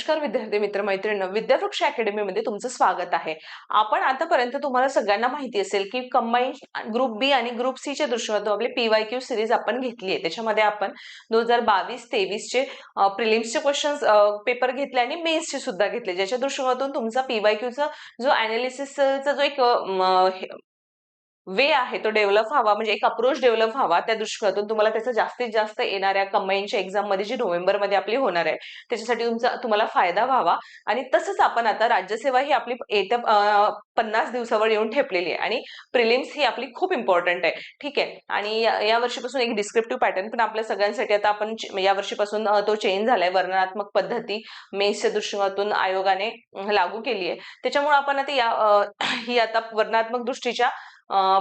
नमस्कार विद्यार्थी मित्र मैत्रिणी, विद्यावृक्ष अकॅडमीमध्ये तुमचं स्वागत आहे. आपण आतापर्यंत तुम्हाला सगळ्यांना माहिती असेल की कंबाईन ग्रुप बी आणि ग्रुप सी च्या दृष्टीने आपले पीवायक्यू सिरीज आपण घेतली आहे. त्याच्यामध्ये आपण 2022-23 चे प्रिलिम्सचे क्वेश्चन्स पेपर घेतले आणि मेन्सचे सुद्धा घेतले, ज्याच्या दृष्टीकोनातून तुमचा पीवायक्यूचा जो अनालिसिसचा जो एक वे आहे तो डेव्हलप व्हावा, म्हणजे एक अप्रोच डेव्हलप व्हावा, त्या दृष्टीकोनातून तुम्हाला त्याचा जास्तीत जास्त येणाऱ्या कंबाईनच्या एक्झाम मध्ये जी नोव्हेंबरमध्ये आपली होणार आहे त्याच्यासाठी तुम्हाला फायदा व्हावा. आणि तसंच आपण आता राज्यसेवा ही आपली येत्या 50 दिवसावर येऊन ठेपलेली आहे आणि प्रिलिम्स ही आपली खूप इम्पॉर्टंट आहे. ठीक आहे. आणि या वर्षीपासून एक डिस्क्रिप्टिव्ह पॅटर्न पण आपल्या सगळ्यांसाठी आता आपण या वर्षीपासून तो चेंज झालाय. वर्णनात्मक पद्धती मेन्सच्या दृष्टीकोनातून आयोगाने लागू केली आहे. त्याच्यामुळे आपण आता ही आता वर्णनात्मक दृष्टीच्या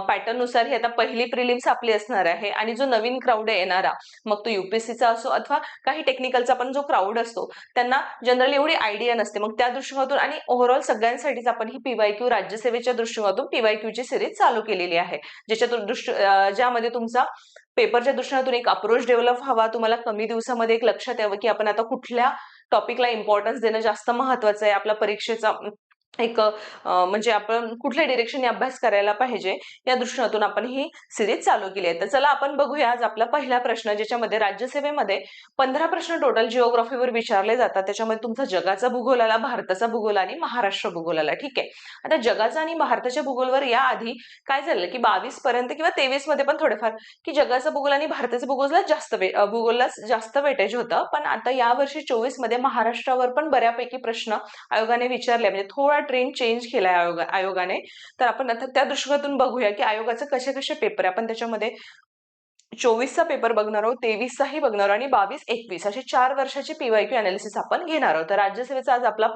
पॅटर्न नुसार ही आता पहिली प्रिलिम्स आपली असणार आहे. आणि जो नवीन क्राऊड आहे येणारा, मग तो युपीएससीचा असो अथवा काही टेक्निकलचा पण जो क्राऊड असतो, त्यांना जनरली एवढी आयडिया नसते. मग त्या दृष्टीकोनातून आणि ओव्हरऑल सगळ्यांसाठीच आपण ही पीवायक्यू राज्यसेवेच्या दृष्टीकोनातून पीवायक्यू ची सिरीज चालू केलेली आहे, ज्यामध्ये तुमचा पेपरच्या दृष्टीकोनातून एक अप्रोच डेव्हलप व्हावा. तुम्हाला कमी दिवसामध्ये एक लक्षात यावं की आपण आता कुठल्या टॉपिकला इम्पॉर्टन्स देणं जास्त महत्वाचं आहे. आपल्या परीक्षेचा एक म्हणजे आपण कुठल्या डिरेक्शनने अभ्यास करायला पाहिजे या दृष्टीकोनातून आपण ही सिरीज चालू केली आहे. तर चला आपण बघूया आज आपला पहिला प्रश्न, ज्याच्यामध्ये राज्यसेवेमध्ये 15 प्रश्न टोटल जिओग्राफीवर विचारले जातात. त्याच्यामध्ये तुमचा जगाचा भूगोल आला, भारताचा भूगोल आणि महाराष्ट्र भूगोल आला. ठीक आहे. आता जगाचा आणि भारताच्या भूगोलवर या आधी काय झालं की 22 पर्यंत किंवा 23 मध्ये पण थोडेफार की जगाचा भूगोल आणि भारताच्या भूगोलला जास्त वेटेज होतं. पण आता या वर्षी 24 मध्ये महाराष्ट्रावर पण बऱ्यापैकी प्रश्न आयोगाने विचारले, म्हणजे थोडा ट्रेंड चेंज केलाय आयोगाने. तर आपण आता त्या दृष्टीकोनातून बघूया की आयोगाचे कसे कसे पेपर आहे. आपण त्याच्यामध्ये 24चा पेपर बघणार आहोत, 23चाही बघणार आणि 22-21 असे 4 वर्षाचे पीवायक्यू अनालिसिस आपण घेणार आहोत. तर राज्यसेवेचा आज आपला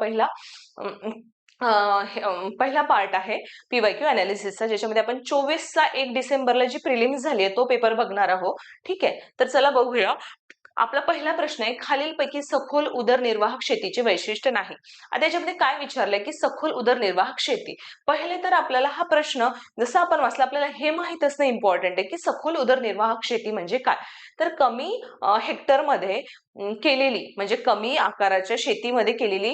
पहिला पार्ट आहे पीवायक्यू अनालिसिसचा, ज्याच्यामध्ये आपण 24चा 1 डिसेंबरला जी प्रिलिम्स झाली आहे तो पेपर बघणार आहोत. ठीक आहे. तर चला बघूया. आपला पहिला प्रश्न आहे, खालीलपैकी सखोल उदरनिर्वाहक शेतीचे वैशिष्ट्य नाही. आता याच्यामध्ये काय विचारलंय की सखोल उदरनिर्वाहक शेती. पहिले तर आपल्याला हा प्रश्न जसं आपण वाचला आपल्याला हे माहित असणं इम्पॉर्टंट आहे की सखोल उदरनिर्वाहक शेती म्हणजे काय. तर कमी हेक्टरमध्ये केलेली, म्हणजे कमी आकाराच्या शेतीमध्ये केलेली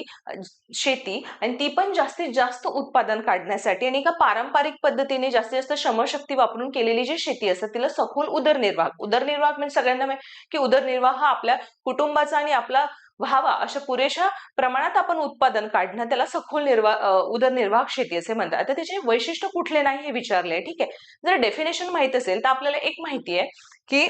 शेती, आणि ती पण जास्तीत जास्त उत्पादन काढण्यासाठी आणि एका पारंपरिक पद्धतीने जास्तीत जास्त श्रमशक्ती वापरून केलेली जी शेती असते तिला सखोल उदरनिर्वाहक म्हणजे सगळ्यांना की उदरनिर्वाह हा आपल्या कुटुंबाचा आणि आपला व्हावा अशा पुरेशा प्रमाणात आपण उत्पादन काढणं, त्याला सखोल उदरनिर्वाहक शेती असे म्हणतात. आता त्याचे वैशिष्ट्य कुठले नाही हे विचारले. ठीक आहे. जर डेफिनेशन माहित असेल तर आपल्याला एक माहिती आहे की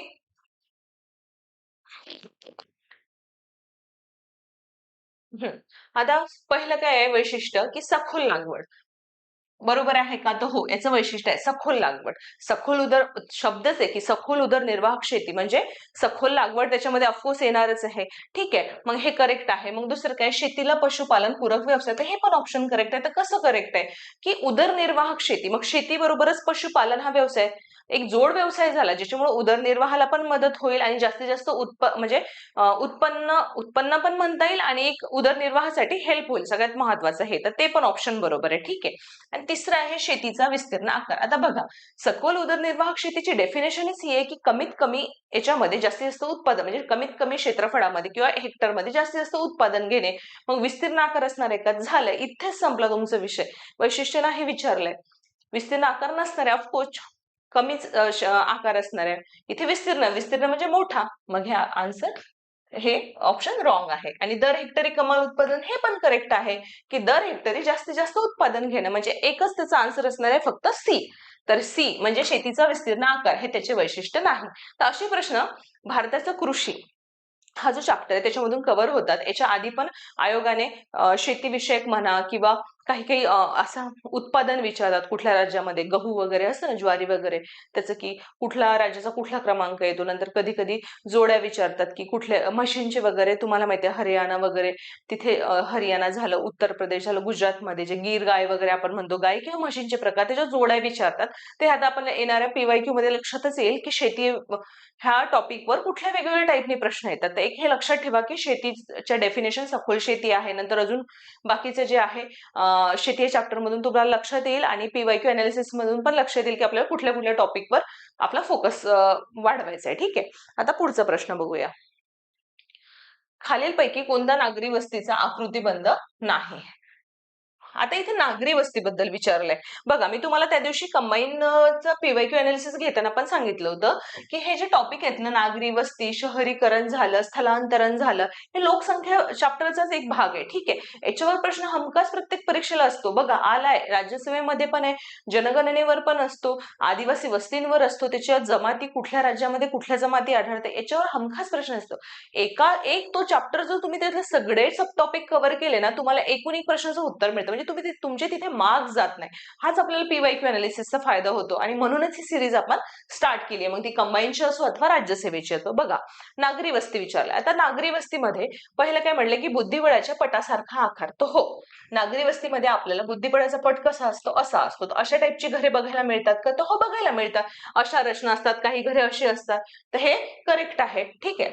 आता पहिलं काय आहे वैशिष्ट्य की सखोल लागवड. बरोबर आहे का. तर हो, याचं वैशिष्ट्य आहे सखोल लागवड. सखोल उदर शब्दच आहे की सखोल उदरनिर्वाहक शेती म्हणजे सखोल लागवड त्याच्यामध्ये ऑफकोर्स येणारच आहे. ठीक आहे. मग हे करेक्ट आहे. मग दुसरं काय, शेतीला पशुपालन पूरक व्यवसाय, तर हे पण ऑप्शन करेक्ट आहे. तर कसं करेक्ट आहे की उदरनिर्वाहक शेती, मग शेतीबरोबरच पशुपालन हा व्यवसाय एक जोड व्यवसाय झाला, ज्याच्यामुळे उदरनिर्वाहाला पण मदत होईल आणि जास्तीत जास्त म्हणजे उत्पन्न पण म्हणता येईल आणि एक उदरनिर्वाहासाठी हेल्प होईल. सगळ्यात महत्वाचं हे, तर ते पण ऑप्शन बरोबर आहे. ठीक आहे. आणि तिसरं आहे शेतीचा विस्तीर्ण आकार. आता बघा, सखोल उदरनिर्वाहक शेतीची डेफिनेशनच ही आहे की कमीत कमी याच्यामध्ये जास्तीत जास्त उत्पादन, म्हणजे कमीत कमी क्षेत्रफळामध्ये किंवा हेक्टरमध्ये जास्तीत जास्त उत्पादन घेणे. मग विस्तीर्ण आकार असणार आहे का, झालं इथेच संपला तुमचा विषय. वैशिष्ट्य नाही विचारलंय, विस्तीर्ण आकार नसणार आहे ऑफकोर्स, कमीच आकार असणार आहे. इथे विस्तीर्ण विस्तीर्ण म्हणजे मोठा, मग ह्या आन्सर हे ऑप्शन रॉंग आहे. आणि दर हेक्टरी कमाल उत्पादन हे पण करेक्ट आहे की दर हेक्टरी जास्तीत जास्त उत्पादन घेणं, म्हणजे एकच त्याचा आन्सर असणार आहे फक्त सी. तर सी म्हणजे शेतीचा विस्तीर्ण आकार हे त्याचे वैशिष्ट्य नाही. तर असे प्रश्न भारताचा कृषी हा जो चॅप्टर आहे त्याच्यामधून कव्हर होतात. याच्या आधी पण आयोगाने शेतीविषयक म्हणा किंवा काही काही असं उत्पादन विचारतात, कुठल्या राज्यामध्ये गहू वगैरे असतं ना, ज्वारी वगैरे, त्याचं की कुठल्या राज्याचा कुठला क्रमांक येतो. नंतर कधी कधी जोड्या विचारतात की कुठल्या म्हशींचे वगैरे, तुम्हाला माहिती आहे हरियाणा वगैरे, तिथे हरियाणा झालं, उत्तर प्रदेश झालं, गुजरातमध्ये जे गीर गाय वगैरे आपण म्हणतो, गाय किंवा म्हशींचे प्रकार, त्याच्या जोड्या विचारतात. ते आता आपण येणाऱ्या पीवायक्यू मध्ये लक्षातच येईल की शेती ह्या टॉपिकवर कुठल्या वेगवेगळ्या टाईपने प्रश्न येतात. तर एक हे लक्षात ठेवा की शेतीच्या डेफिनेशन सखोल शेती आहे. नंतर अजून बाकीचे जे आहे शेती या चॅप्टर मधून तुम्हाला लक्षात येईल आणि पीवायक्यू अनालिसिस मधून पण लक्षात येईल की आपल्याला कुठल्या कुठल्या टॉपिकवर आपला फोकस वाढवायचा आहे. ठीक आहे. आता पुढचा प्रश्न बघूया. खालीलपैकी कोणत्या नागरी वस्तीचा आकृतिबंध नाही? आता इथे नागरी वस्तीबद्दल विचारलंय. बघा, मी तुम्हाला त्या दिवशी कंबाईनचं पीवायक्यू अनालिसिस घेताना पण सांगितलं होतं, की हे जे टॉपिक आहेत ना, नागरी वस्ती, शहरीकरण झालं, स्थलांतरण झालं, हे लोकसंख्या चॅप्टरचाच एक भाग आहे. ठीक आहे. याच्यावर प्रश्न हमखास प्रत्येक परीक्षेला असतो. बघा, आलाय राज्यसेवेमध्ये पण आहे, जनगणनेवर पण असतो, आदिवासी वस्तींवर असतो, त्याच्या जमाती कुठल्या राज्यामध्ये कुठल्या जमाती आढळते याच्यावर हमखास प्रश्न असतो. एक तो चॅप्टर जर तुम्ही त्यातले सगळे सब टॉपिक कव्हर केले ना, तुम्हाला एकूण एक प्रश्नाचं उत्तर मिळतं. म्हणजे तुम्ही तुमचे तिथे मार्क्स जात नाही. हाच आपल्याला पीवायक्यू अनालिसिसचा फायदा होतो आणि म्हणूनच ही सिरीज आपण स्टार्ट केली आहे. मग ती कंबाईनची असो अथवा राज्यसेवेची असो. बघा, नागरी वस्ती विचारली. आता नागरी वस्तीमध्ये पहिलं काय म्हणलं, की बुद्धिबळाच्या पटासारखा आकार. तो हो, नागरी वस्तीमध्ये आपल्याला बुद्धिबळाचा पट कसा असतो, असा असतो. अशा टाईपची घरे बघायला मिळतात का? तर हो, बघायला मिळतात. अशा रचना असतात, काही घरे अशी असतात. तर हे करेक्ट आहे. ठीक आहे.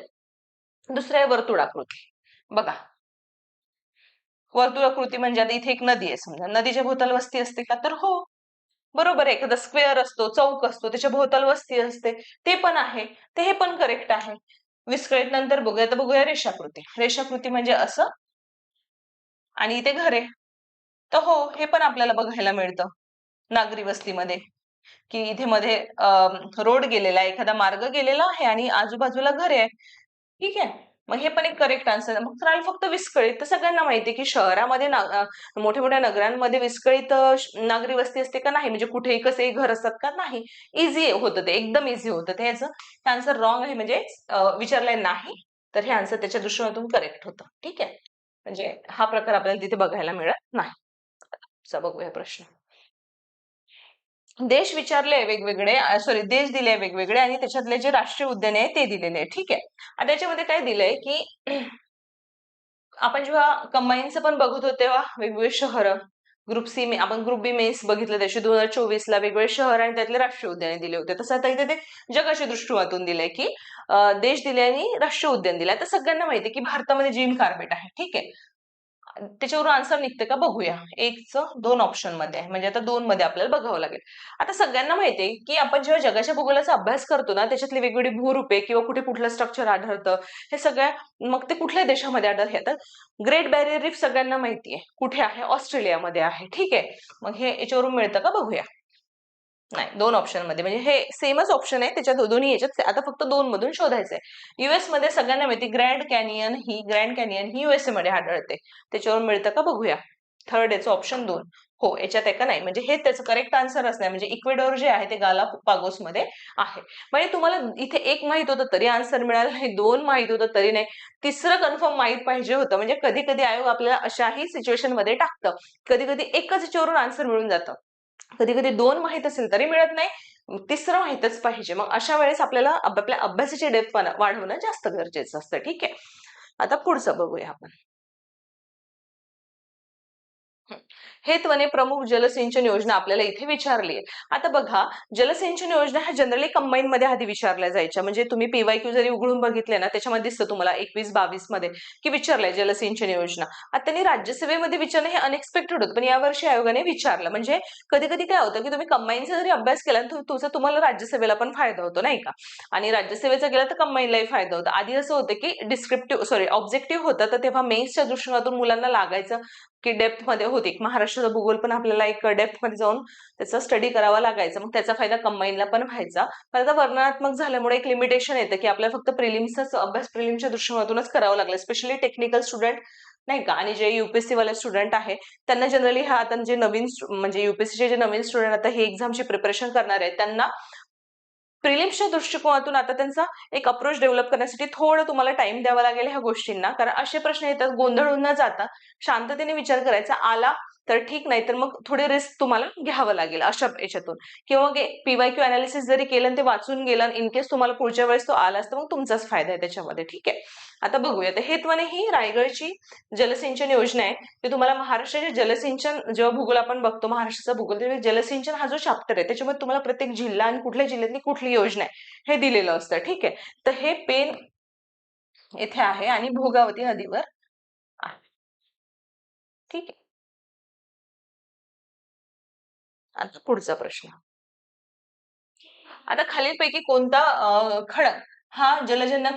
दुसरं आहे वर्तुळाकृती. बघा, वर्तुळाकृती म्हणजे आता इथे एक नदी आहे समजा, नदीच्या भोवताल वस्ती असते का? तर हो, बरोबर आहे. एखादा स्क्वेअर असतो, चौक असतो, त्याच्या भोवताल वस्ती असते, ते पण आहे. ते हे पण करेक्ट आहे. विस्कळीत नंतर बघूया. तर बघूया रेषाकृती. रेषाकृती म्हणजे असं आणि इथे घरे. तर हो, हे पण आपल्याला बघायला मिळतं नागरी वस्तीमध्ये, की इथे मध्ये रोड गेलेला आहे, एखादा मार्ग गेलेला आहे आणि आजूबाजूला घरे आहे. ठीक आहे. मग हे पण एक करेक्ट आन्सर. मग राहिलं फक्त विस्कळीत. तर सगळ्यांना माहिती आहे, की शहरामध्ये मोठ्या मोठ्या नगरांमध्ये विस्कळीत नागरी वस्ती असते का? नाही. म्हणजे कुठेही कसेही घर असतात का? नाही. इझी होतं ते, एकदम इझी होतं ते. याचं आन्सर रॉंग आहे, म्हणजे विचारलंय नाही. तर हे आन्सर त्याच्या दृष्टिकोनातून करेक्ट होतं. ठीक आहे. म्हणजे हा प्रकार आपल्याला तिथे बघायला मिळत नाही. चला बघूया प्रश्न. देश विचारले वेगवेगळे, सॉरी, देश दिले वेगवेगळे आणि त्याच्यातले जे राष्ट्रीय उद्याने आहे ते दिलेले आहे. ठीक आहे. आता त्याच्यामध्ये काय दिलंय, की आपण जेव्हा कंबाईनचं पण बघत होतो तेव्हा वेगवेगळे शहर, आपण ग्रुप बी मेन्स बघितलं त्याचे 2024 ला वेगवेगळे शहर आणि त्यातले राष्ट्रीय उद्याने दिले होते. तसं आता इथे ते जगाच्या दृष्टिकोनातून दिलंय, की देश दिले आणि राष्ट्रीय उद्यान दिले. आता सगळ्यांना माहिती आहे, की भारतामध्ये जिम कार्पेट आहे. ठीक आहे. त्याच्यावरून आन्सर निघते का बघूया. एकचं 2 ऑप्शन मध्ये आहे, म्हणजे आता 2 मध्ये आपल्याला बघावं लागेल. आता सगळ्यांना माहितीये, की आपण जेव्हा जगाच्या भूगोलाचा अभ्यास करतो ना, त्याच्यातली वेगवेगळी भूरूपे किंवा कुठे कुठलं स्ट्रक्चर आढळतं, हे सगळ्या मग ते कुठल्या देशामध्ये आढळतं. तर ग्रेट बॅरियर रीफ सगळ्यांना माहितीये कुठे आहे, ऑस्ट्रेलियामध्ये आहे. ठीक आहे. मग हे याच्यावरून मिळतं का बघूया. नाही, 2 ऑप्शन मध्ये, म्हणजे हे सेमच ऑप्शन आहे त्याच्या दोन्ही याच्यात. आता फक्त 2 मधून शोधायचंय. युएस मध्ये सगळ्यांना माहिती ग्रँड कॅनियन ही युएसए मध्ये आढळते. त्याच्यावरून मिळतं का बघूया. थर्ड याचं ऑप्शन 2. हो, याच्यात आहे का? नाही. म्हणजे हे त्याचं करेक्ट आन्सरच नाही. म्हणजे इक्वेडोर जे आहे ते गालापागोस मध्ये आहे. म्हणजे तुम्हाला इथे एक माहित होतं तरी आन्सर मिळालं नाही, 2 माहित होतं तरी नाही, तिसरं कन्फर्म माहित पाहिजे होतं. म्हणजे कधी कधी आयोग आपल्याला अशाही सिच्युएशन मध्ये टाकतं. कधी कधी एकच याच्यावरून आन्सर मिळून जातं. कधी कधी 2 माहित असेल तरी मिळत नाही. तिसरं माहितच पाहिजे. मग अशा वेळेस आपल्याला आपल्या अभ्यासाची डेप्थ वाढवणं जास्त गरजेचं असतं. ठीक आहे. आता पुढचं बघूया आपण. हं. हेत्वने प्रमुख जलसिंचन योजना आपल्याला इथे विचारली आहे. आता बघा, जलसिंचन योजना ह्या जनरली कंबाईन मध्ये आधी विचारल्या जायच्या. म्हणजे तुम्ही पीवायक्यू जरी उघडून बघितले ना, त्याच्यामध्ये दिसतं तुम्हाला 21-22 मध्ये, की विचारलंय जलसिंचन योजना. आता त्यांनी राज्यसेवेमध्ये विचारणं हे अनएक्सपेक्टेड होतं, पण यावर्षी आयोगाने विचारलं. म्हणजे कधी कधी काय होतं, की तुम्ही कंबाईनचा जरी अभ्यास केला तर तुम्हाला राज्यसेवेला पण फायदा होतो, नाही का? आणि राज्यसेवेचा गेला तर कंबाईनलाही फायदा होतो. आधी असं होतं, की ऑब्जेक्टिव्ह होतं, तर तेव्हा मेन्सच्या दृष्टिकोनातून मुलांना लागायचं, की डेप्थ मध्ये होती. महाराष्ट्राचा भूगोल पण आपल्याला एक डेप्थ मध्ये जाऊन त्याचा स्टडी करावा लागायचा. मग त्याचा फायदा कंबाईनला पण व्हायचा. पण आता वर्णनात्मक झाल्यामुळे एक लिमिटेशन येतं, की आपल्याला फक्त प्रिलिम्सचाच अभ्यास प्रिलिम्सच्या दृष्टिकोनातूनच करावा लागला. स्पेशली टेक्निकल स्टुडंट, नाही का, आणि जे युपीएससी वाले स्टुडंट आहे त्यांना जनरली हा आता जे नवीन म्हणजे युपीएससीचे जे नवीन स्टुडंट आता ही एक्झामची प्रिपरेशन करणार आहेत त्यांना प्रिलिम्सच्या दृष्टिकोनातून आता त्यांचा एक अप्रोच डेव्हलप करण्यासाठी थोडं तुम्हाला टाइम द्यावा लागेल ह्या गोष्टींना. कारण असे प्रश्न येतात, गोंधळून न जाता शांततेने विचार करायचा. आला तर ठीक, नाही तर मग थोडी रिस्क तुम्हाला घ्यावं लागेल अशा याच्यातून. किंवा मग पीवायक्यू अनालिसिस जरी केलं आणि ते वाचून गेलं, इन केस तुम्हाला पुढच्या वेळेस तो आलाच तर मग तुमचाच फायदा आहे त्याच्यामध्ये. ठीक आहे. आता बघूया. तर हेत्वाने ही रायगडची जलसिंचन योजना आहे. ते तुम्हाला महाराष्ट्राचे जलसिंचन जेव्हा भूगोल आपण बघतो, महाराष्ट्राचा भूगोल, तेव्हा जलसिंचन हा जो चॅप्टर आहे त्याच्यामध्ये तुम्हाला प्रत्येक जिल्हा आणि कुठल्या जिल्ह्यातली कुठली योजना आहे हे दिलेलं असतं. ठीक आहे. तर हे पेन येथे आहे आणि भोगावती नदीवर आहे. ठीक आहे. आता पुढचा प्रश्न. आता खालीलपैकी कोणता खडक हा जलजन्य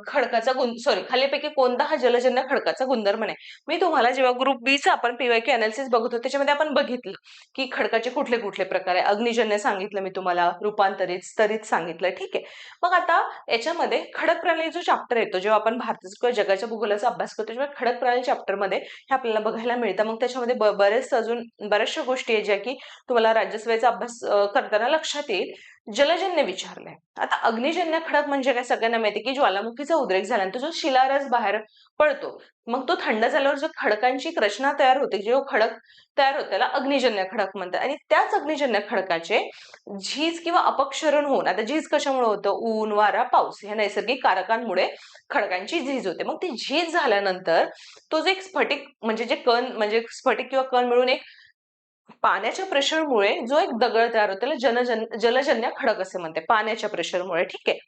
खडकाचा सॉरी खालीलपैकी कोणता हा जलजन्य खडकाचा गुणधर्म नाही. मी तुम्हाला जेव्हा ग्रुप बी चा आपण पीवायक्यू अनालिसिस बघत होतो त्याच्यामध्ये आपण बघितलं की खडकाचे कुठले कुठले प्रकार आहे. अग्निजन्य सांगितलं मी तुम्हाला, रूपांतरित, स्तरित सांगितलं. ठीक आहे. मग आता याच्यामध्ये खडक प्रणाली जो चॅप्टर येतो जेव्हा आपण भारताचा किंवा जगाच्या भूगोलाचा अभ्यास करतो तेव्हा खडक प्रणाली चॅप्टर मध्ये हे आपल्याला बघायला मिळतं. मग त्याच्यामध्ये बरेच अजून बऱ्याचशा गोष्टी आहेत ज्या की तुम्हाला राज्यसेवेचा अभ्यास करताना लक्षात येईल. जलजन्य विचारलंय. आता अग्निजन्य खडक म्हणजे काय सगळ्यांना माहिती की ज्वालामुखीचा उद्रेक झाल्यानंतर जो शिलारस बाहेर पडतो मग तो थंड झाल्यावर जो खडकांची एक रचना तयार होते जो खडक तयार होतो त्याला अग्निजन्य खडक म्हणतात. आणि त्याच अग्निजन्य खडकाचे झीज किंवा अपक्षरण होऊन, आता झीज कशामुळे होतं, ऊन, वारा, पाऊस या नैसर्गिक कारकांमुळे खडकांची झीज होते. मग ती झीज झाल्यानंतर तो जो एक स्फटिक म्हणजे जे कण म्हणजे स्फटिक किंवा कण मिळून एक पाण्याच्या प्रेशरमुळे जो एक दगड तयार होतो त्याला जलजन्य खडक असे म्हणते, पाण्याच्या प्रेशरमुळे. ठीक आहे.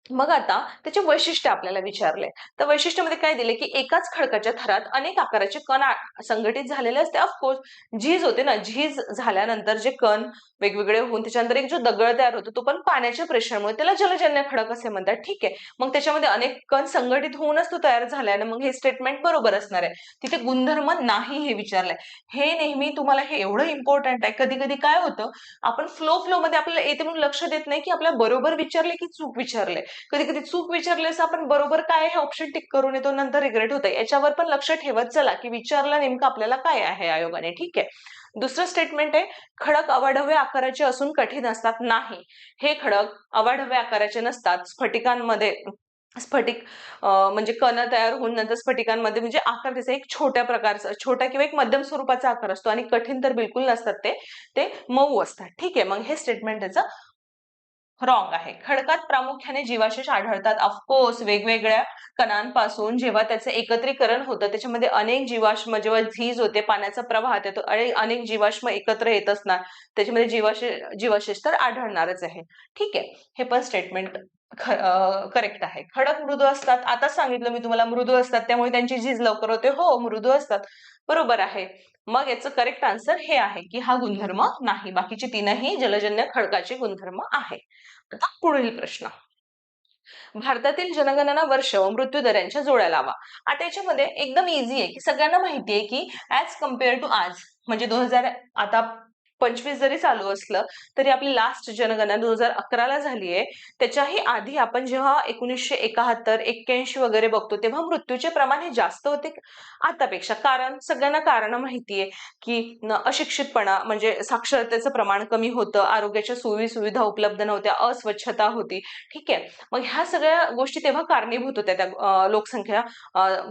मग आता त्याचे वैशिष्ट्य आपल्याला विचारले तर वैशिष्ट्यामध्ये काय दिले की एकाच खडकाच्या थरात अनेक आकाराचे कण संघटित झालेले असते. ऑफकोर्स झीज होते ना, झीज झाल्यानंतर जे कण वेगवेगळे होऊन त्याच्यानंतर एक जो दगड तयार होतो तो पण पाण्याच्या प्रेशरमुळे, त्याला जलजन्य खडक असे म्हणतात. ठीक आहे. मग त्याच्यामध्ये अनेक कण संघटित होऊनच तो तयार झालाय ना, मग हे स्टेटमेंट बरोबर असणार आहे. तिथे गुणधर्म नाही हे विचारलंय. हे नेहमी तुम्हाला हे एवढं इम्पॉर्टंट आहे. कधी कधी काय होतं आपण फ्लो मध्ये आपल्याला येते म्हणून लक्ष देत नाही की आपल्याला बरोबर विचारले की चूक विचारले. कधी कधी चूक विचारली असं आपण बरोबर काय हे ऑप्शन टिक करून येतो, नंतर रिग्रेट होतं. याच्यावर पण लक्ष ठेवत चला की विचारलं नेमकं आपल्याला काय आहे आयोगाने. ठीक आहे. दुसरं स्टेटमेंट आहे खडक अवाढव्य आकाराचे असून कठीण असतात. नाही, हे खडक अवाढव्य आकाराचे नसतात. स्फटिकांमध्ये स्फटिक म्हणजे कण तयार होऊन नंतर स्फटिकांमध्ये म्हणजे आकार त्याचा एक छोट्या प्रकारचा, छोटा किंवा एक मध्यम स्वरूपाचा आकार असतो आणि कठीण तर बिलकुल नसतात. ते मऊ असतात. ठीक आहे. मग हे स्टेटमेंट त्याचं रॉंग आहे. खडकात प्रामुख्याने जीवाश्म आढळतात. ऑफकोर्स वेगवेगळ्या कणांपासून जेव्हा त्याचं एकत्रीकरण होतं त्याच्यामध्ये अनेक जीवाश्म, जेव्हा झीज होते पाण्याचा प्रवाह येतो आणि अनेक जीवाश्म एकत्र येत असणार त्याच्यामध्ये जीवाशेष तर आढळणारच आहे. ठीक आहे. हे पण स्टेटमेंट करेक्ट आहे. खडक मृदू असतात. आता सांगितलं मी तुम्हाला मृदू असतात त्यामुळे त्यांची झीज लवकर होते. हो, मृदू असतात. बरोबर आहे. मग याचं करेक्ट आन्सर हे आहे की हा गुणधर्म नाही. बाकीचे तीनही जलजन्य खडकाचे गुणधर्म आहे. आता पुढील प्रश्न. भारतातील जनगणना वर्ष व मृत्यू दर यांच्या जोड्या लावा. आता याच्यामध्ये एकदम इझी आहे की सगळ्यांना माहिती आहे की ऍज कम्पेअर टू आज म्हणजे 2000 आता 25 जरी चालू असलं तरी आपली लास्ट जनगणना 2011 झाली आहे. त्याच्याही आधी आपण जेव्हा 1971, 81 वगैरे बघतो तेव्हा मृत्यूचे प्रमाण हे जास्त होते आतापेक्षा. कारण सगळ्यांना कारण माहिती आहे की अशिक्षितपणा म्हणजे साक्षरतेचं प्रमाण कमी होतं, आरोग्याच्या सोयी सुविधा उपलब्ध नव्हत्या, अस्वच्छता होती. ठीक आहे. मग ह्या सगळ्या गोष्टी तेव्हा कारणीभूत होत्या त्या लोकसंख्या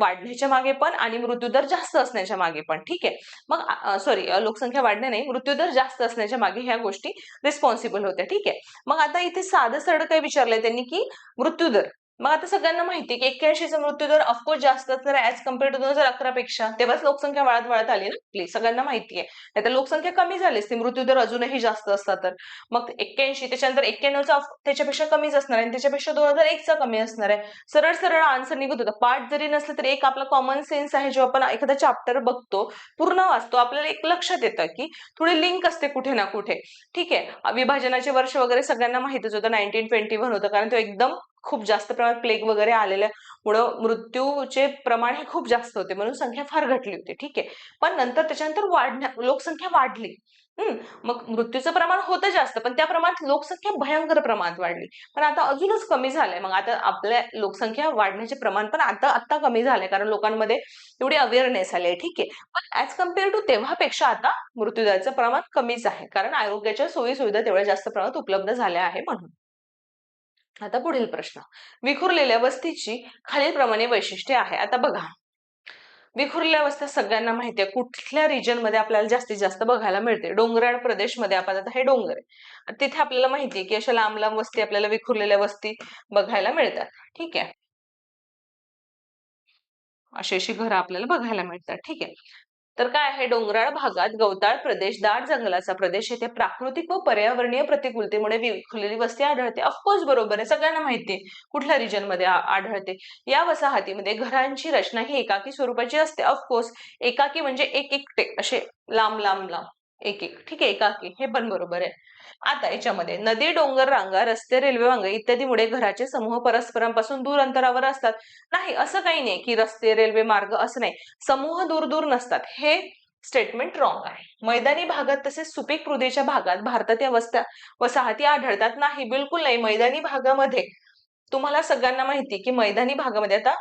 वाढण्याच्या मागे पण आणि मृत्यूदर जास्त असण्याच्या मागे पण. ठीक आहे. मग सॉरी, लोकसंख्या वाढणे नाही, मृत्यूदर जास्त असण्याच्या मागे ह्या गोष्टी रिस्पॉन्सिबल होत्या. ठीक आहे. मग आता इथे साधं सरळ काय विचारलंय त्यांनी की मृत्यूदर. मग आता सगळ्यांना माहिती आहे की 81चा मृत्यूदर ऑफकोर्स जास्त असणार ऍज कम्पेअर टू 2011 पेक्षा. तेव्हाच लोकसंख्या वाढत वाढत आली ना आपली, सगळ्यांना माहिती आहे. नाहीतर लोकसंख्या कमी झाली असती मृत्यूदर अजूनही जास्त असता तर. मग 81 त्याच्यानंतर 91चा त्याच्यापेक्षा कमीच असणार आहे आणि त्याच्यापेक्षा 2001चा कमी असणार आहे. सरळ सरळ आन्सर निघत होता. पाठ जरी नसलं तरी एक आपला कॉमन सेन्स आहे, जेव्हा आपण एखादा चॅप्टर बघतो पूर्ण वाचतो आपल्याला एक लक्षात येतं की थोडी लिंक असते कुठे ना कुठे. ठीक आहे. विभाजनाचे वर्ष वगैरे सगळ्यांना माहितच होतं 1921 होतं कारण तो एकदम खूप जास्त प्रमाणात प्लेग वगैरे आलेल्यामुळं मृत्यूचे प्रमाण हे खूप जास्त होते म्हणून संख्या फार घटली होती. ठीक आहे. पण नंतर त्याच्यानंतर लोकसंख्या वाढली. मग मृत्यूचं प्रमाण होतं जास्त पण त्या प्रमाणात लोकसंख्या भयंकर प्रमाणात वाढली. पण आता अजूनच कमी झालंय. मग आता आपल्या लोकसंख्या वाढण्याचे प्रमाण पण आता कमी झालंय कारण लोकांमध्ये एवढी अवेअरनेस आली आहे. ठीक आहे. पण ऍज कम्पेअर टू तेव्हापेक्षा आता मृत्यूदराचं प्रमाण कमीच आहे कारण आरोग्याच्या सोयी सुविधा तेवढ्या जास्त प्रमाणात उपलब्ध झाल्या आहे म्हणून. आता पुढील प्रश्न. विखुरलेल्या वस्तीची खालीलप्रमाणे वैशिष्ट्ये आहे. आता बघा, विखुरलेल्या वस्त्या सगळ्यांना माहिती आहे कुठल्या रिजन मध्ये आपल्याला जास्तीत जास्त बघायला मिळते. डोंगराळ प्रदेशमध्ये आपण आता हे डोंगर आहे तिथे आपल्याला माहिती आहे की अशा लांब लांब वस्ती आपल्याला विखुरलेल्या वस्ती बघायला मिळतात. ठीक आहे. अशी घरं आपल्याला बघायला मिळतात. ठीक आहे. तर काय आहे, डोंगराळ भागात गवताळ प्रदेश, दाट जंगलाचा प्रदेश, येथे प्राकृतिक व पर्यावरणीय प्रतिकूलतेमुळे विखुरलेली वस्ती आढळते. ऑफकोर्स बरोबर आहे, सगळ्यांना माहितीये कुठल्या रिजन मध्ये आढळते. या वसाहतीमध्ये घरांची रचना ही एकाकी स्वरूपाची असते. ऑफकोर्स एकाकी म्हणजे एक एकटे असे लांब लांब लांब. एक एक ठीक आहे, एकाकी, हे पण बरोबर आहे. आता याच्यामध्ये नदी, डोंगर रांगा, रस्ते, रेल्वे वांगे इत्यादीमुळे घराचे समूह परस्परांपासून दूर अंतरावर असतात. नाही, असं काही नाही की रस्ते, रेल्वे मार्ग असं नाही. समूह दूर दूर नसतात, हे स्टेटमेंट रॉंग आहे. मैदानी भागात तसेच सुपीक पृथ्वीच्या भागात भारतात या वसाहती आढळतात. नाही, बिलकुल नाही. मैदानी भागामध्ये तुम्हाला सगळ्यांना माहिती की मैदानी भागामध्ये आता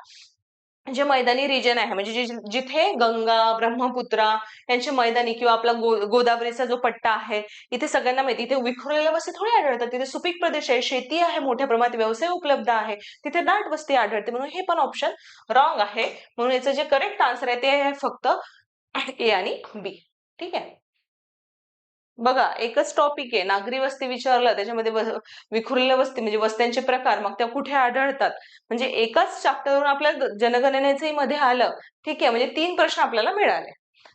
जे मैदानी रिजन आहे, म्हणजे जिथे गंगा, ब्रह्मपुत्रा यांचे मैदानी किंवा आपला गोदावरीचा जो पट्टा आहे, इथे सगळ्यांना माहिती, इथे विखुरलेल्या वस्ती थोडी आढळतात. तिथे सुपीक प्रदेश आहे, शेती आहे, मोठ्या प्रमाणात व्यवसाय उपलब्ध आहे, तिथे दाट वस्ती आढळते. म्हणून हे पण ऑप्शन रॉंग आहे. म्हणून याचं जे करेक्ट आन्सर आहे ते आहे फक्त ए आणि बी. ठीक आहे. बघा, एकच टॉपिक आहे, नागरी वस्ती विचारलं, त्याच्यामध्ये विखुरलेल्या वस्ती म्हणजे वस्त्यांचे प्रकार, मग त्या कुठे आढळतात, म्हणजे एकाच चॅप्टरवरून आपल्या जनगणनेचंही मध्ये आलं. ठीक आहे, म्हणजे 3 प्रश्न आपल्याला मिळाले.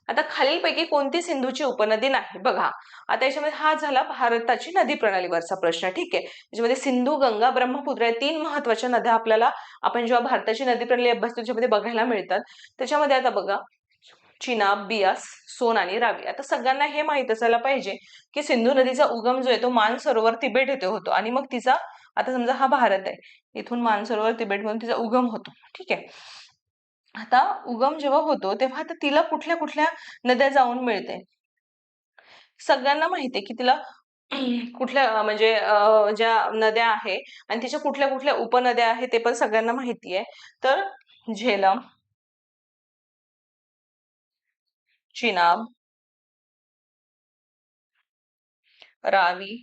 आता खालीलपैकी कोणती सिंधूची उपनदी नाही? बघा, आता याच्यामध्ये हा झाला भारताची नदी प्रणालीवरचा प्रश्न. ठीक आहे, त्याच्यामध्ये सिंधू, गंगा, ब्रह्मपुत्रा या 3 महत्वाच्या नद्या आपल्याला, आपण जेव्हा भारताची नदी प्रणाली अभ्यासतो त्याच्यामध्ये बघायला मिळतात. त्याच्यामध्ये आता बघा, चिनाब, बियास, सोन आणि रावी. आता सगळ्यांना हे माहित असायला पाहिजे की सिंधू नदीचा उगम जो आहे तो मानसरोवर तिबेट येथे होतो, आणि मग तिचा, आता समजा हा भारत आहे, इथून मानसरोवर तिबेट मधून तिचा उगम होतो. ठीक आहे. आता उगम जेव्हा होतो तेव्हा आता तिला कुठल्या कुठल्या नद्या जाऊन मिळते? सगळ्यांना माहिती आहे की तिला कुठल्या म्हणजे ज्या नद्या आहे आणि तिच्या कुठल्या कुठल्या उपनद्या आहेत ते पण सगळ्यांना माहिती आहे. तर झेलम, चिनाब, रावी,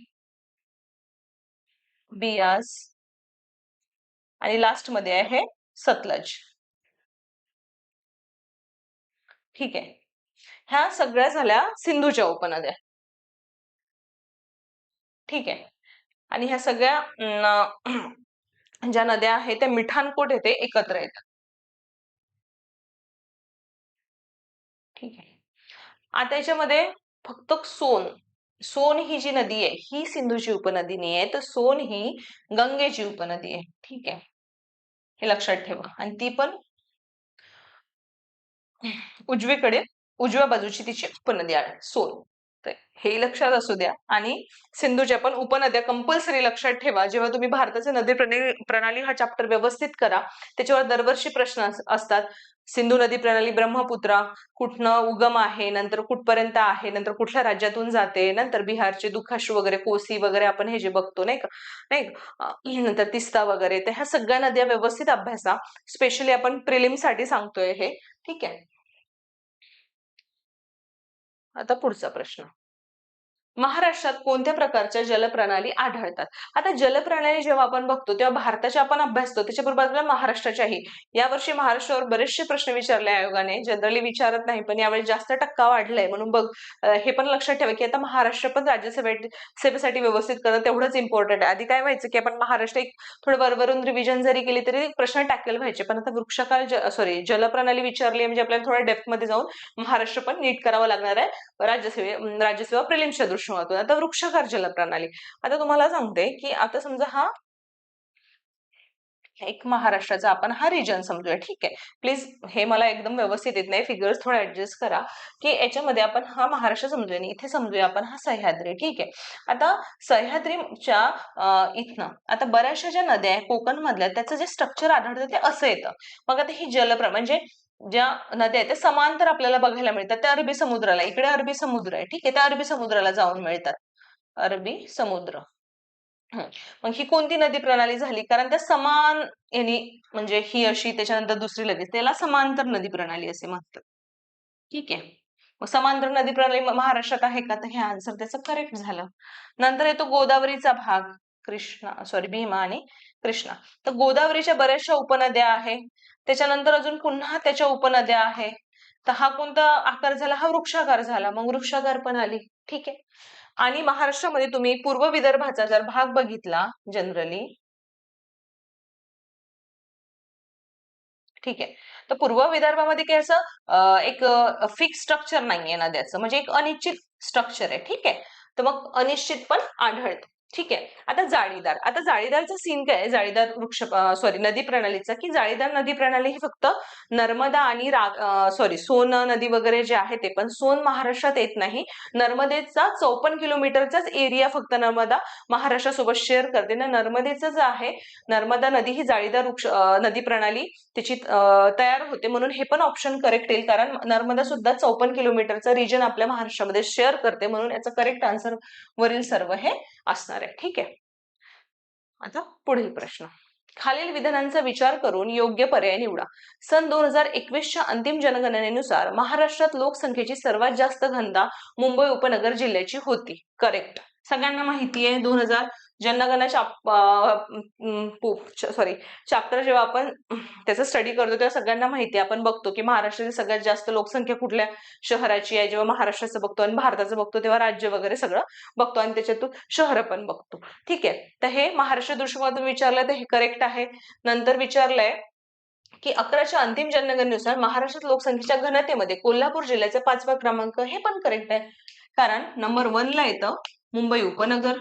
बियास आणि लास्ट मध्ये आहे सतलज. ठीक आहे. ह्या सगळ्या झाल्या सिंधूच्या उपनद्या. ठीक आहे. आणि ह्या सगळ्या ज्या नद्या आहेत त्या मिठानकोट येथे एकत्र येतात. ठीक आहे. आता याच्यामध्ये फक्त सोन, सोन ही जी नदी आहे ही सिंधूची उपनदी नाही आहे, तर सोन ही गंगेची उपनदी आहे. ठीक आहे, हे लक्षात ठेवा. आणि ती पण उजवीकडे, उजव्या बाजूची तिची उपनदी आहे सोन. तर हे लक्षात असू द्या. आणि सिंधूच्या पण उपनद्या कंपल्सरी लक्षात ठेवा. जेव्हा तुम्ही भारताचे नदी प्रणाली हा चॅप्टर व्यवस्थित करा, त्याच्यावर दरवर्षी प्रश्न असतात. सिंधू नदी प्रणाली ब्रह्मपुत्रा कुठनं उगम आहे, नंतर कुठपर्यंत आहे, नंतर कुठल्या राज्यातून जाते, नंतर बिहारचे दुखाशू वगैरे, कोसी वगैरे आपण हे जे बघतो नाही का, नाही नंतर तिस्ता वगैरे, तर ह्या सगळ्या नद्या व्यवस्थित अभ्यासा. स्पेशली आपण प्रिलिम साठी सांगतोय हे. ठीक आहे. आता पुढचा प्रश्न, महाराष्ट्रात कोणत्या प्रकारच्या जलप्रणाली आढळतात? आता जलप्रणाली जेव्हा आपण बघतो तेव्हा भारताच्या आपण अभ्यासतो, त्याच्याबरोबर आपल्याला महाराष्ट्राच्याही. यावर्षी महाराष्ट्रावर बरेचसे प्रश्न विचारले आयोगाने, जनरली विचारत नाही पण यावेळी जास्त टक्का वाढलाय. म्हणून बघ, हे पण लक्षात ठेवा की आता महाराष्ट्र पण सेवेसाठी व्यवस्थित करणं तेवढंच इम्पॉर्टंट आहे. आधी काय व्हायचं की आपण महाराष्ट्र एक थोडं वरवरून रिव्हिजन जरी केली तरी प्रश्न टॅकल व्हायचे, पण आता वृक्षकाल जलप्रणाली विचारली म्हणजे आपल्याला थोड्या डेप्थ मध्ये जाऊन महाराष्ट्र पण नीट करावं लागणार आहे राज्यसेवा प्रिलिम्सच्या दृष्टिकोनातून. आता वृक्षाकार जलप्रणाली, आता तुम्हाला सांगते की आता समजा हा एक महाराष्ट्राचा आपण हा रिजन समजूया. ठीक आहे, प्लीज हे मला एकदम व्यवस्थित येत नाही, फिगर्स थोडे ऍडजस्ट करा. की याच्यामध्ये आपण हा महाराष्ट्र समजूया आणि इथे समजूया आपण हा सह्याद्री. ठीक आहे. आता सह्याद्रीच्या इथनं आता बऱ्याचशा ज्या नद्या आहेत कोकण मधल्या त्याचं जे स्ट्रक्चर आढळतं ते असं येतं. मग आता ही म्हणजे ज्या नद्या आहेत त्या समांतर आपल्याला बघायला मिळतात त्या अरबी समुद्राला. इकडे अरबी समुद्र आहे. ठीक आहे, त्या अरबी समुद्राला जाऊन मिळतात. अरबी समुद्र. मग ही कोणती नदी प्रणाली झाली? कारण त्या समान यांनी, म्हणजे ही अशी त्याच्यानंतर दुसरी लगेच, त्याला समांतर नदी प्रणाली असे म्हणतात. ठीक आहे. मग समांतर नदी प्रणाली महाराष्ट्रात आहे का? तर हे आन्सर त्याचं करेक्ट झालं. नंतर येतो गोदावरीचा भाग, भीमा आणि कृष्णा. तर गोदावरीच्या बऱ्याचशा उपनद्या आहे, त्याच्यानंतर अजून पुन्हा त्याच्या उपनद्या आहे. तर हा कोणता आकार झाला? हा वृक्षाकार झाला. मग वृक्षाकार पण आली. ठीक आहे. आणि महाराष्ट्रामध्ये तुम्ही पूर्व विदर्भाचा जर भाग बघितला जनरली, ठीक आहे, तर पूर्व विदर्भामध्ये काय असं एक फिक्स स्ट्रक्चर नाहीये नद्याचं, म्हणजे एक अनिश्चित स्ट्रक्चर आहे. ठीक आहे, तर मग अनिश्चित पण आढळतं. ठीक आहे. आता जाळीदारचा सीन काय आहे? जाळीदार नदी प्रणालीचा, की जाळीदार नदी प्रणाली ही फक्त नर्मदा आणि सोन नदी वगैरे जे आहे ते, पण सोन महाराष्ट्रात येत नाही. नर्मदेचा 54 किलोमीटरचाच एरिया फक्त नर्मदा महाराष्ट्रासोबत शेअर करते ना. नर्मदेचं जे आहे, नर्मदा नदी ही जाळीदार नदी प्रणाली त्याची तयार होते, म्हणून हे पण ऑप्शन करेक्ट येईल, कारण नर्मदा सुद्धा 54 किलोमीटरचा रिजन आपल्या महाराष्ट्रामध्ये शेअर करते, म्हणून याचा करेक्ट आन्सर वरील सर्व हे असणार आहे. ठीक आहे. आता पुढील प्रश्न. खालील विधानांचा विचार करून योग्य पर्याय निवडा. सन 2021च्या अंतिम जनगणनेनुसार महाराष्ट्रात लोकसंख्येची सर्वात जास्त घनता मुंबई उपनगर जिल्ह्याची होती. करेक्ट. सगळ्यांना माहिती आहे 2000 जनगणना चॅप्टर जेव्हा आपण त्याचा स्टडी करतो तेव्हा सगळ्यांना माहिती आहे, आपण बघतो की महाराष्ट्रातील सगळ्यात जास्त लोकसंख्या कुठल्या शहराची आहे. जेव्हा महाराष्ट्राचं बघतो आणि भारताचं बघतो तेव्हा राज्य वगैरे सगळं बघतो आणि त्याच्यातून शहरं पण बघतो. ठीक आहे. तर हे महाराष्ट्र दृष्टिकोनातून विचारलं तर हे करेक्ट आहे. नंतर विचारलंय की 11च्या अंतिम जनगणनेनुसार महाराष्ट्रात लोकसंख्येच्या घनतेमध्ये कोल्हापूर जिल्ह्याचा 5वा क्रमांक, हे पण करेक्ट आहे, कारण नंबर 1 ला येतं मुंबई उपनगर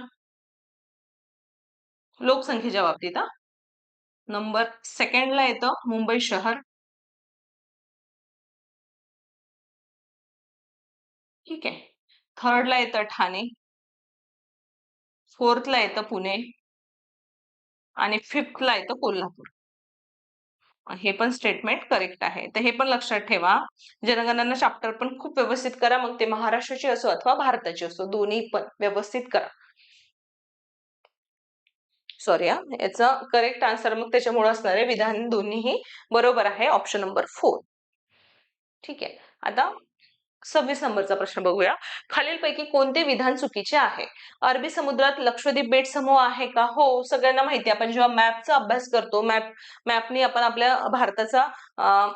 लोकसंख्येच्या बाबतीत. नंबर 2 ला येतं मुंबई शहर. ठीक आहे. 3rd ला येतं ठाणे. 4th ला येतं पुणे आणि 5th ला येतं कोल्हापूर. हे पण स्टेटमेंट करेक्ट आहे. तर हे पण लक्षात ठेवा. जनगणना चॅप्टर पण खूप व्यवस्थित करा, मग ते महाराष्ट्राची असो अथवा भारताची असो, दोन्ही पण व्यवस्थित करा. सॉरी याचा करेक्ट आन्सर मग त्याच्यामुळे असणार आहे विधान दोन्हीही बरोबर आहे, ऑप्शन नंबर 4. ठीक आहे. आता 26 नंबरचा प्रश्न बघूया. खालीलपैकी कोणते विधान चुकीचे आहे? अरबी समुद्रात लक्षद्वीप बेट समूह आहे का? हो, सगळ्यांना माहिती आहे. आपण जेव्हा मॅपचा अभ्यास करतो, मॅपनी आपण आपल्या भारताचा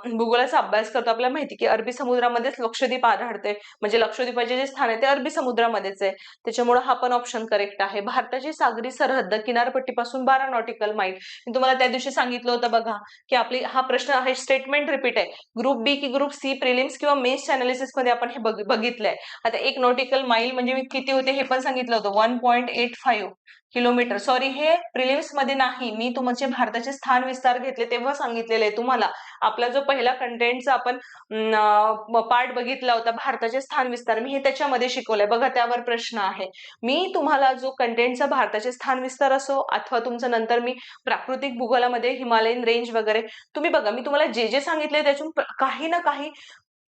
भूगोलाचा अभ्यास करतो, आपल्याला माहिती की अरबी समुद्रामध्येच लक्षद्वीप आढळते, म्हणजे लक्षद्वीपाचे जे स्थान आहे ते अरबी समुद्रामध्येच आहे. त्याच्यामुळे हा पण ऑप्शन करेक्ट आहे. भारताची सागरी सरहद्द किनारपट्टीपासून 12 नॉटिकल माईल. मी तुम्हाला त्या दिवशी सांगितलं होतं बघा, की आपली हा प्रश्न आहे, स्टेटमेंट रिपीट आहे. ग्रुप बी की ग्रुप सी प्रिलिम्स किंवा मेन्स अनालिसिस मध्ये आपण हे बघितलंय. आता 1 नॉटिकल माईल म्हणजे किती होते हे पण सांगितलं होतं, 1.85 किलोमीटर. सॉरी, हे प्रिलिम्स मध्ये नाही, मी तुमचे भारताचे स्थान विस्तार घेतले तेव्हा सांगितलेले आहे तुम्हाला. आपला जो पहिला कंटेंटचा आपण पार्ट बघितला होता भारताचे स्थान विस्तार, मी हे त्याच्यामध्ये शिकवलंय बघा, त्यावर प्रश्न आहे. मी तुम्हाला जो कंटेंटचा भारताचे स्थान विस्तार असो अथवा तुमचं नंतर मी प्राकृतिक भूगोलामध्ये हिमालयन रेंज वगैरे, तुम्ही बघा मी तुम्हाला जे जे सांगितले त्यातून काही ना काही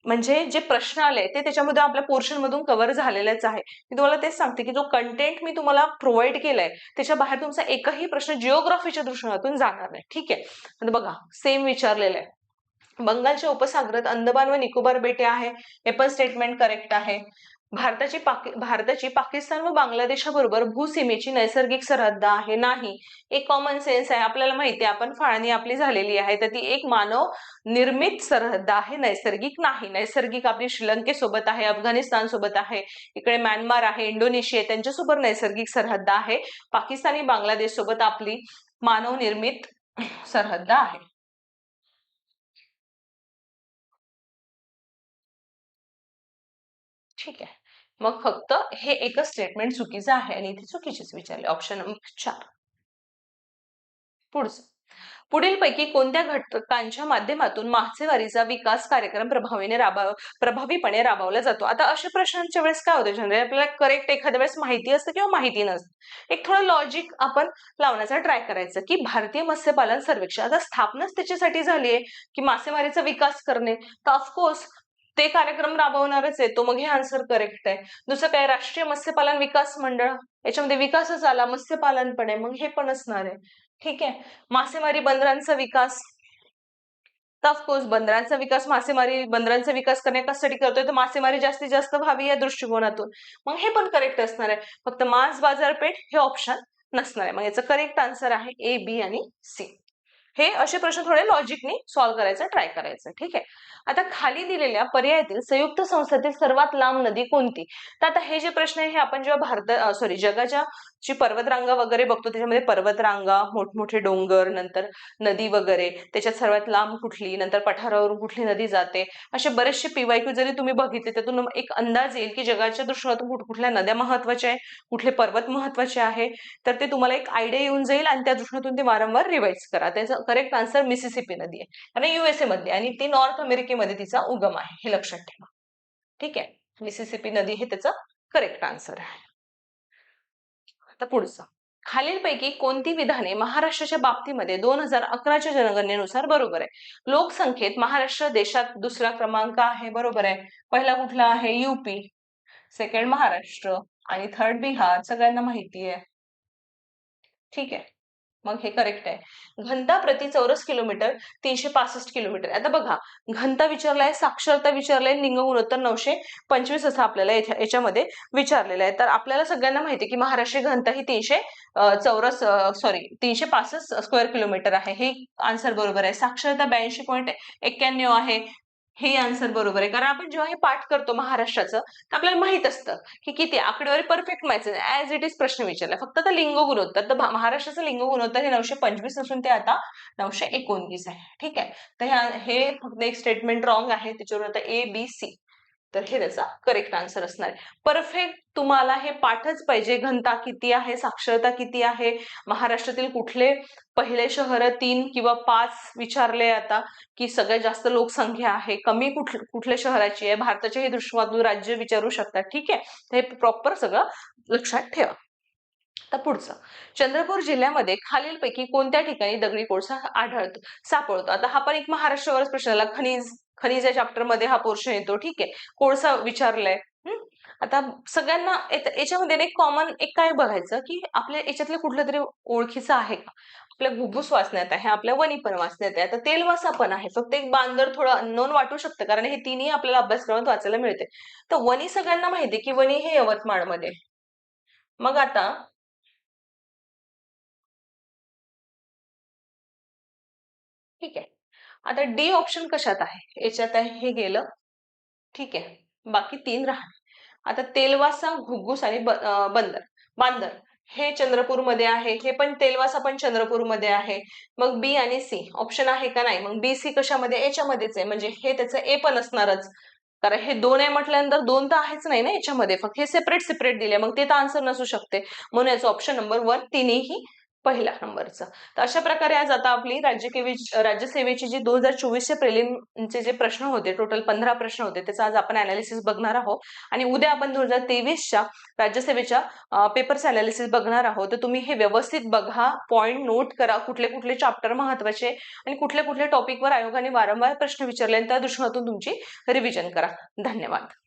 म्हणजे जे प्रश्न आले ते त्याच्यामध्ये आपल्या पोर्शन मधून कव्हर झालेलेच आहे. मी तुम्हाला तेच सांगते की जो कंटेंट मी तुम्हाला प्रोव्हाइड केलाय त्याच्या बाहेर तुमचा एकही प्रश्न जिओग्राफीच्या दृष्टिकोनातून जाणार नाही. ठीक आहे. आता बघा सेम विचारलेलं आहे. बंगालच्या उपसागरात अंदमान व निकोबार बेटे आहे, हे पण स्टेटमेंट करेक्ट आहे. भारताची पाकिस्तान व बांगलादेशाबरोबर भूसीमेची नैसर्गिक सरहद्द आहे, नाही. एक कॉमन सेन्स आहे, आपल्याला माहिती आहे आपण फाळणी आपली झालेली आहे, तर ती एक मानव निर्मित सरहद्द आहे, नैसर्गिक नाही. नैसर्गिक आपली श्रीलंकेसोबत आहे, अफगाणिस्तान सोबत आहे, इकडे म्यानमार आहे, इंडोनेशिया, त्यांच्यासोबत नैसर्गिक सरहद्द आहे. पाकिस्तान आणि बांगलादेश सोबत आपली मानव निर्मित सरहद्द आहे. ठीक आहे. मग फक्त हे एकच स्टेटमेंट चुकीचं आहे आणि इथे चुकीचीच विचारले, ऑप्शन नंबर 4. पुढचं. पुढीलपैकी कोणत्या घटकांच्या माध्यमातून मासेमारीचा विकास कार्यक्रम प्रभावीपणे राबवला जातो? आता अशा प्रश्नांच्या वेळेस काय होतं, जनरली आपल्याला करेक्ट एखाद्या वेळेस माहिती असतं किंवा माहिती नसतं. एक थोडं लॉजिक आपण लावण्याचा ट्राय करायचं की भारतीय मत्स्यपालन सर्वेक्षण, आता स्थापनाच त्याच्यासाठी झाली आहे की मासेमारीचा विकास करणे, तर ऑफकोर्स ते कार्यक्रम राबवणारच आहे तो, मग हे आन्सर करेक्ट आहे. दुसरं काय, राष्ट्रीय मत्स्यपालन विकास मंडळ, याच्यामध्ये विकासच आला, मत्स्यपालन पण आहे, मग हे पण असणार आहे. ठीक आहे. मासेमारी बंदरांचा विकास, तर ऑफकोर्स बंदरांचा विकास, मासेमारी बंदरांचा विकास करण्यासाठी करतोय, तर मासेमारी जास्तीत जास्त व्हावी या दृष्टिकोनातून, मग हे पण करेक्ट असणार आहे. फक्त मांस बाजारपेठ हे ऑप्शन नसणार आहे, मग याचं करेक्ट आन्सर आहे ए, बी आणि सी. हे असे प्रश्न थोडे लॉजिकनी सॉल्व्ह करायचा ट्राय करायचं. ठीक आहे. आता खाली दिलेल्या पर्यायातील संयुक्त संस्थेतील सर्वात लांब नदी कोणती? तर आता हे जे प्रश्न आहे हे आपण जेव्हा जगाच्या जी पर्वतरांगा वगैरे बघतो त्याच्यामध्ये पर्वतरांगा, मोठमोठे डोंगर, नंतर नदी वगैरे, त्याच्यात सर्वात लांब कुठली, नंतर पठारावरून कुठली नदी जाते, असे बरेचसे पीवायक्यू जरी तुम्ही बघितले त्यातून एक अंदाज येईल की जगाच्या दृष्टिकोनातून कुठल्या नद्या महत्वाच्या आहे, कुठले पर्वत महत्वाचे आहे, तर ते तुम्हाला एक आयडिया येऊन जाईल आणि त्या दृष्टिकोनातून ते वारंवार रिवाइज करा. त्याचं करेक्ट आन्सर मिसिसिपी नदी आहे आणि युएसए मध्ये आणि ती नॉर्थ अमेरिकेमध्ये तिचा उगम आहे, हे लक्षात ठेवा. ठीक आहे. मिसिसिपी नदी हे त्याचं करेक्ट आन्सर आहे. आता पुढचं, खालीलपैकी कोणती विधाने महाराष्ट्राच्या बाबतीमध्ये 2011च्या जनगणनेनुसार बरोबर आहे? लोकसंख्येत महाराष्ट्र देशात दुसरा क्रमांक आहे, बरोबर आहे. पहिला कुठला आहे? युपी, सेकंड महाराष्ट्र आणि थर्ड बिहार, सगळ्यांना माहिती आहे. ठीक आहे. मग हे करेक्ट आहे. घनता प्रति चौरस किलोमीटर 365 किलोमीटर. आता बघा, घनता विचारलाय, साक्षरता विचारलाय, लिंग गुणोत्तर 925 असं आपल्याला याच्यामध्ये विचारलेलं आहे. तर आपल्याला सगळ्यांना माहिती आहे की महाराष्ट्रीय घनता ही 365 स्क्वेअर किलोमीटर आहे. हे आन्सर बरोबर आहे. साक्षरता 82.91 आहे. हे आन्सर बरोबर आहे. कारण आपण जेव्हा हे पाठ करतो महाराष्ट्राचं तर आपल्याला माहित असतं की किती आकडेवारी perfect match as it is प्रश्न विचारला. फक्त आता लिंग गुणोत्तर, तर महाराष्ट्राचं लिंग गुणोत्तर हे 925 असून ते आता 929 आहे. ठीक आहे. तर हे फक्त एक स्टेटमेंट रॉंग आहे, त्याच्यावर आता ए बी सी, तर हे त्याचा करेक्ट आन्सर असणार आहे. परफेक्ट तुम्हाला हे पाठच पाहिजे. घनता किती आहे, साक्षरता किती आहे, महाराष्ट्रातील कुठले पहिले शहर 3 किंवा 5 विचारले आता की सगळ्यात जास्त लोकसंख्या आहे, कमी कुठल्या शहराची आहे, भारताच्या हे दृष्टिकोनातून राज्य विचारू शकतात. ठीक आहे. हे प्रॉपर सगळं लक्षात ठेवा. आता पुढचं, चंद्रपूर जिल्ह्यामध्ये खालीलपैकी कोणत्या ठिकाणी दगडी कोळसा सापडतो? आता हा पण एक महाराष्ट्रावरच प्रश्न आला. खनिज या चॅप्टर मध्ये हा पोर्शन येतो. ठीक आहे. कोळसा विचारलाय. आता सगळ्यांना याच्यामध्ये एक कॉमन एक काय बघायचं की आपल्या याच्यातलं कुठलं तरी ओळखीचं आहे का? आपल्या घुगुस वाचण्यात आहे, आपल्या वनी पण वाचण्यात आहे, आता तेलवासा पण आहे. फक्त एक बांदर थोडं अननोन वाटू शकतं कारण हे तिन्ही आपल्याला अभ्यासक्रमात वाचायला मिळते. तर वनी सगळ्यांना माहिती की वनी हे यवतमाळमध्ये. मग आता ठीक आहे. आता डी ऑप्शन कशात आहे? याच्यात आहे, हे गेलं. ठीक आहे. बाकी 3 राहणार. आता तेलवासा, घुग्गुस आणि बांदर हे चंद्रपूरमध्ये आहे. हे पण तेलवासा पण चंद्रपूरमध्ये आहे. मग बी आणि सी ऑप्शन आहे का? नाही. मग बी सी कशामध्ये? याच्यामध्येच आहे. म्हणजे हे त्याचं ए पण असणारच. कारण हे 2 आहे म्हटल्यानंतर 2 तर आहेच नाही ना याच्यामध्ये, फक्त हे सेपरेट दिले, मग ते तर आन्सर नसू शकते. म्हणून याचं ऑप्शन नंबर 1 तिन्ही पहिल्या नंबरचं. तर अशा प्रकारे आज आता आपली राज्यसेवेची जी 2024चे प्रिलिमचे जे प्रश्न होते, टोटल 15 प्रश्न होते, त्याचा आज आपण अनालिसिस बघणार आहोत. आणि उद्या आपण 2023च्या राज्यसेवेच्या पेपर्स अनालिसिस बघणार आहोत. तर तुम्ही हे व्यवस्थित बघा, पॉइंट नोट करा, कुठले कुठले चॅप्टर महत्वाचे आणि कुठल्या कुठल्या टॉपिकवर आयोगाने वारंवार प्रश्न विचारले, त्या दृष्टिकोनातून तुमची रिव्हिजन करा. धन्यवाद.